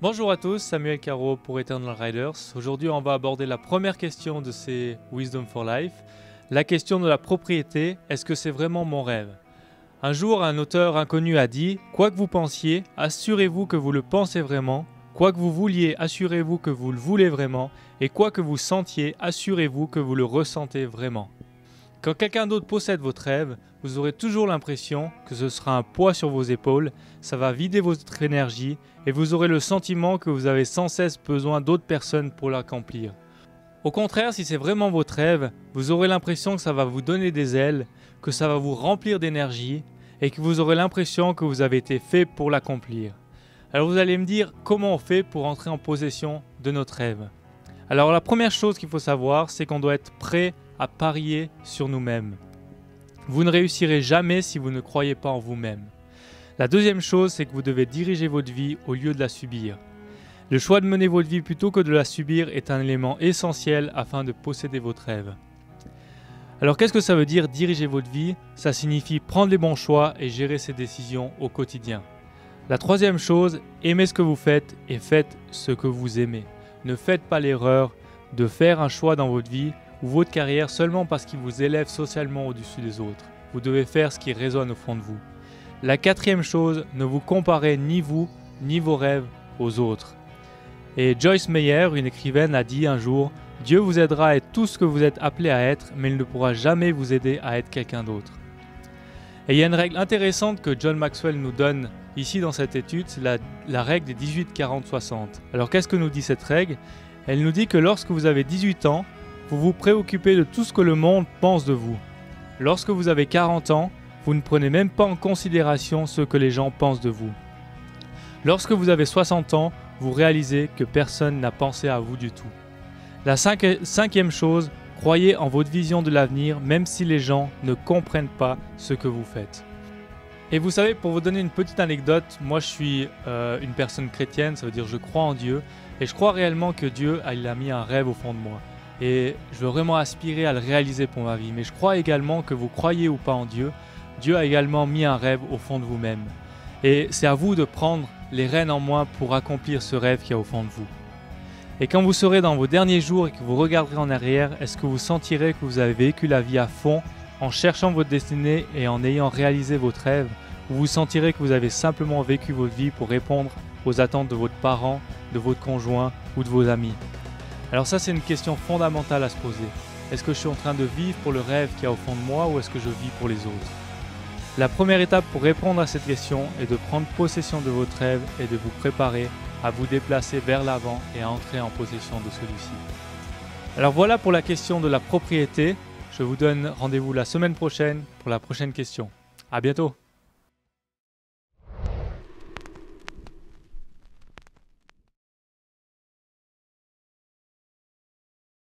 Bonjour à tous, Samuel Caro pour Eternal Riders. Aujourd'hui, on va aborder la première question de ces Wisdom for Life. La question de la propriété, est-ce que c'est vraiment mon rêve? Un jour, un auteur inconnu a dit « Quoi que vous pensiez, assurez-vous que vous le pensez vraiment. Quoi que vous vouliez, assurez-vous que vous le voulez vraiment. Et quoi que vous sentiez, assurez-vous que vous le ressentez vraiment. » Quand quelqu'un d'autre possède votre rêve, vous aurez toujours l'impression que ce sera un poids sur vos épaules, ça va vider votre énergie et vous aurez le sentiment que vous avez sans cesse besoin d'autres personnes pour l'accomplir. Au contraire, si c'est vraiment votre rêve, vous aurez l'impression que ça va vous donner des ailes, que ça va vous remplir d'énergie et que vous aurez l'impression que vous avez été fait pour l'accomplir. Alors vous allez me dire comment on fait pour entrer en possession de notre rêve. Alors la première chose qu'il faut savoir, c'est qu'on doit être prêt à parier sur nous-mêmes. Vous ne réussirez jamais si vous ne croyez pas en vous-même. La deuxième chose, c'est que vous devez diriger votre vie au lieu de la subir. Le choix de mener votre vie plutôt que de la subir est un élément essentiel afin de posséder votre rêve. Alors qu'est-ce que ça veut dire diriger votre vie? Ça signifie prendre les bons choix et gérer ses décisions au quotidien. La troisième chose, aimez ce que vous faites et faites ce que vous aimez. Ne faites pas l'erreur de faire un choix dans votre vie ou votre carrière seulement parce qu'il vous élève socialement au-dessus des autres. Vous devez faire ce qui résonne au fond de vous. La quatrième chose, ne vous comparez ni vous, ni vos rêves aux autres. Et Joyce Meyer, une écrivaine, a dit un jour « Dieu vous aidera à être tout ce que vous êtes appelé à être, mais il ne pourra jamais vous aider à être quelqu'un d'autre. » Et il y a une règle intéressante que John Maxwell nous donne ici dans cette étude, c'est la règle des 18-40-60. Alors qu'est-ce que nous dit cette règle? Elle nous dit que lorsque vous avez 18 ans, vous vous préoccupez de tout ce que le monde pense de vous. Lorsque vous avez 40 ans, vous ne prenez même pas en considération ce que les gens pensent de vous. Lorsque vous avez 60 ans, vous réalisez que personne n'a pensé à vous du tout. La cinquième chose, croyez en votre vision de l'avenir, même si les gens ne comprennent pas ce que vous faites. Et vous savez, pour vous donner une petite anecdote, moi je suis une personne chrétienne, ça veut dire je crois en Dieu, et je crois réellement que Dieu il a mis un rêve au fond de moi. Et je veux vraiment aspirer à le réaliser pour ma vie. Mais je crois également que vous croyez ou pas en Dieu, Dieu a également mis un rêve au fond de vous-même. Et c'est à vous de prendre les rênes en main pour accomplir ce rêve qu'il y a au fond de vous. Et quand vous serez dans vos derniers jours et que vous regarderez en arrière, est-ce que vous sentirez que vous avez vécu la vie à fond en cherchant votre destinée et en ayant réalisé votre rêve, ou vous sentirez que vous avez simplement vécu votre vie pour répondre aux attentes de votre parent, de votre conjoint ou de vos amis? Alors ça, c'est une question fondamentale à se poser. Est-ce que je suis en train de vivre pour le rêve qu'il y a au fond de moi ou est-ce que je vis pour les autres? La première étape pour répondre à cette question est de prendre possession de votre rêve et de vous préparer à vous déplacer vers l'avant et à entrer en possession de celui-ci. Alors voilà pour la question de la propriété. Je vous donne rendez-vous la semaine prochaine pour la prochaine question. À bientôt!